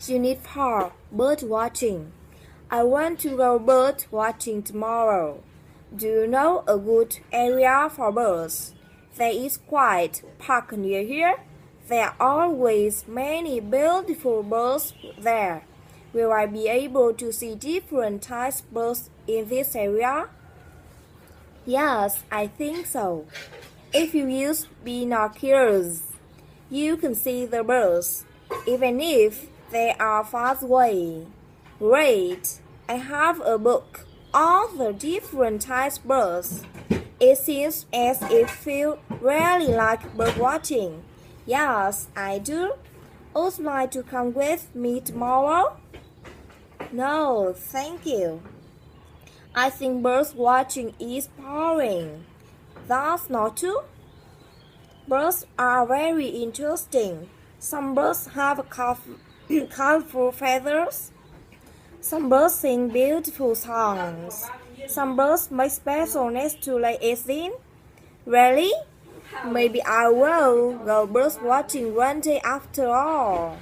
Unit 4 Bird Watching. I want to go bird watching tomorrow. Do you know a good area for birds? There is quite a park near here. There are always many beautiful birds there. Will I be able to see different types of birds in this area? Yes, I think so. If you use binoculars, you can see the birds, even if they are far away. Great! I have a book on the different types of birds. It seems as if you really like bird watching. Yes, I do. Would you like to come with me tomorrow? No, thank you. I think bird watching is boring. That's not true. Birds are very interesting. Some birds have colorful feathers. Some birds sing beautiful songs. Some birds make special nests to lay eggs in. Really? Maybe I will go bird watching one day after all.